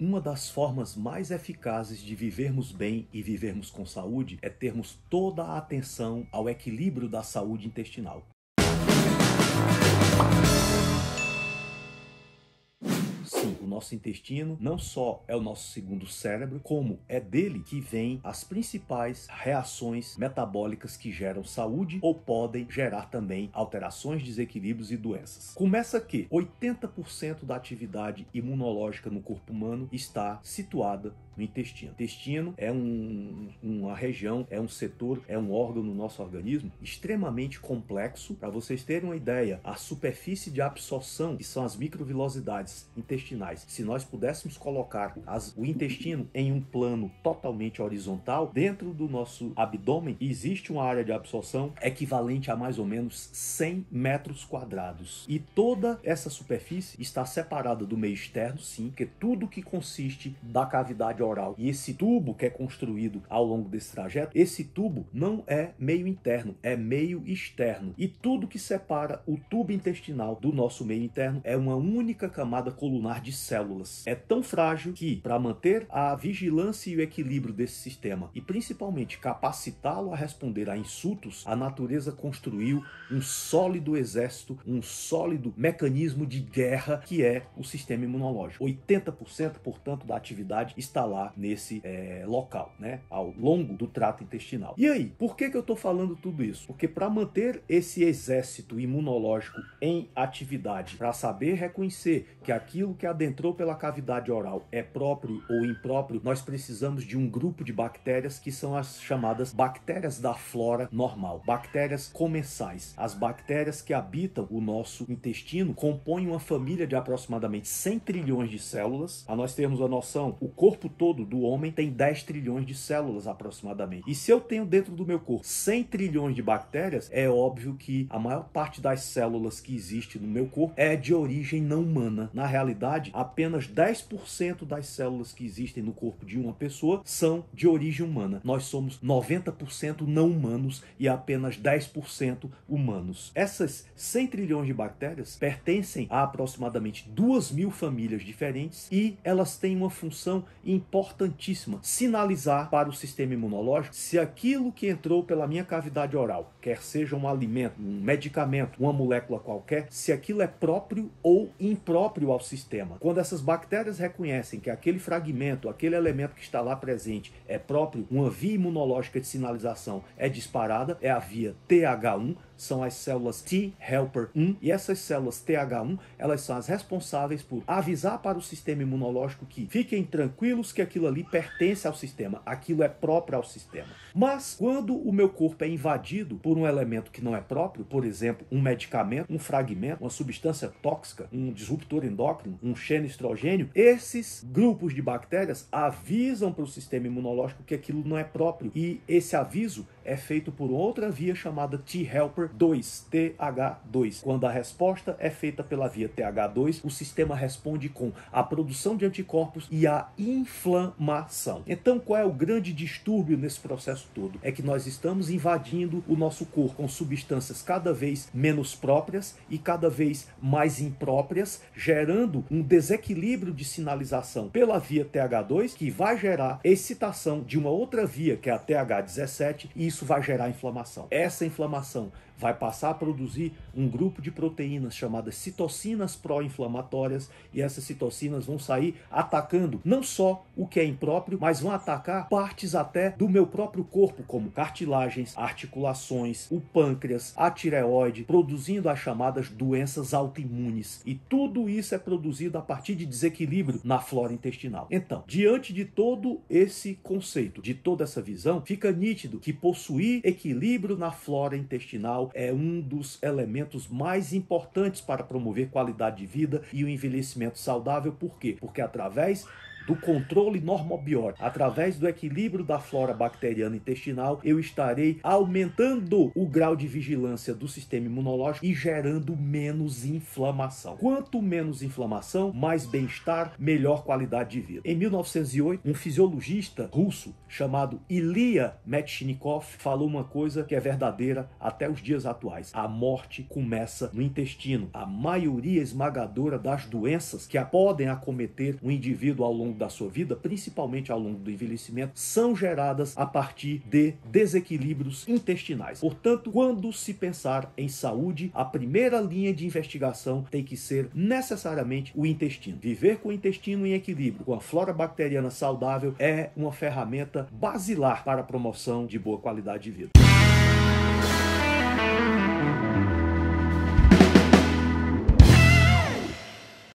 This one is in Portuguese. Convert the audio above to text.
Uma das formas mais eficazes de vivermos bem e vivermos com saúde é termos toda a atenção ao equilíbrio da saúde intestinal. Sim, o nosso intestino não só é o nosso segundo cérebro, como é dele que vêm as principais reações metabólicas que geram saúde ou podem gerar também alterações, desequilíbrios e doenças. Começa que 80% da atividade imunológica no corpo humano está situada no intestino. O intestino é uma região, é um setor, é um órgão no nosso organismo extremamente complexo. Para vocês terem uma ideia, a superfície de absorção, que são as microvilosidades intestinais, se nós pudéssemos colocar o intestino em um plano totalmente horizontal, dentro do nosso abdômen existe uma área de absorção equivalente a mais ou menos 100 metros quadrados. E toda essa superfície está separada do meio externo, sim, porque tudo que consiste da cavidade oral e esse tubo que é construído ao longo desse trajeto, esse tubo não é meio interno, é meio externo. E tudo que separa o tubo intestinal do nosso meio interno é uma única camada colunar de células. É tão frágil que, para manter a vigilância e o equilíbrio desse sistema e principalmente capacitá-lo a responder a insultos, a natureza construiu um sólido exército, um sólido mecanismo de guerra que é o sistema imunológico. 80%, portanto, da atividade está lá nesse local, né, ao longo do trato intestinal. E aí, por que eu estou falando tudo isso? Porque para manter esse exército imunológico em atividade, para saber reconhecer que aquilo que adentrou pela cavidade oral é próprio ou impróprio, nós precisamos de um grupo de bactérias que são as chamadas bactérias da flora normal, bactérias comensais. As bactérias que habitam o nosso intestino compõem uma família de aproximadamente 100 trilhões de células. A nós termos a noção, o corpo todo do homem tem 10 trilhões de células aproximadamente. E se eu tenho dentro do meu corpo 100 trilhões de bactérias, é óbvio que a maior parte das células que existe no meu corpo é de origem não humana. Na realidade, apenas 10% das células que existem no corpo de uma pessoa são de origem humana. Nós somos 90% não humanos e apenas 10% humanos. Essas 100 trilhões de bactérias pertencem a aproximadamente 2.000 famílias diferentes e elas têm uma função importantíssima: sinalizar para o sistema imunológico se aquilo que entrou pela minha cavidade oral, quer seja um alimento, um medicamento, uma molécula qualquer, se aquilo é próprio ou impróprio ao sistema. Quando essas bactérias reconhecem que aquele fragmento, aquele elemento que está lá presente é próprio, uma via imunológica de sinalização é disparada, é a via TH1, são as células T helper 1, e essas células TH1, elas são as responsáveis por avisar para o sistema imunológico que fiquem tranquilos que aquilo ali pertence ao sistema, aquilo é próprio ao sistema. Mas quando o meu corpo é invadido por um elemento que não é próprio, por exemplo, um medicamento, um fragmento, uma substância tóxica, um disruptor endócrino, um xenoestrogênio, esses grupos de bactérias avisam para o sistema imunológico que aquilo não é próprio, e esse aviso é feito por outra via chamada T helper 2, TH2. Quando a resposta é feita pela via TH2, o sistema responde com a produção de anticorpos e a inflamação. Então, qual é o grande distúrbio nesse processo todo? É que nós estamos invadindo o nosso corpo com substâncias cada vez menos próprias e cada vez mais impróprias, gerando um desequilíbrio de sinalização pela via TH2, que vai gerar excitação de uma outra via, que é a TH17, e isso vai gerar inflamação. Essa inflamação vai passar a produzir um grupo de proteínas chamadas citocinas pró-inflamatórias, e essas citocinas vão sair atacando não só o que é impróprio, mas vão atacar partes até do meu próprio corpo, como cartilagens, articulações, o pâncreas, a tireoide, produzindo as chamadas doenças autoimunes. E tudo isso é produzido a partir de desequilíbrio na flora intestinal. Então, diante de todo esse conceito, de toda essa visão, fica nítido que possuir equilíbrio na flora intestinal é um dos elementos mais importantes para promover qualidade de vida e o envelhecimento saudável. Por quê? Porque através do controle normobiótico, através do equilíbrio da flora bacteriana intestinal, eu estarei aumentando o grau de vigilância do sistema imunológico e gerando menos inflamação. Quanto menos inflamação, mais bem-estar, melhor qualidade de vida. Em 1908, um fisiologista russo chamado Ilya Metchnikov falou uma coisa que é verdadeira até os dias atuais: a morte começa no intestino. A maioria esmagadora das doenças que podem acometer um indivíduo ao longo longo da sua vida, principalmente ao longo do envelhecimento, são geradas a partir de desequilíbrios intestinais. Portanto, quando se pensar em saúde, a primeira linha de investigação tem que ser necessariamente o intestino. Viver com o intestino em equilíbrio, com a flora bacteriana saudável, é uma ferramenta basilar para a promoção de boa qualidade de vida.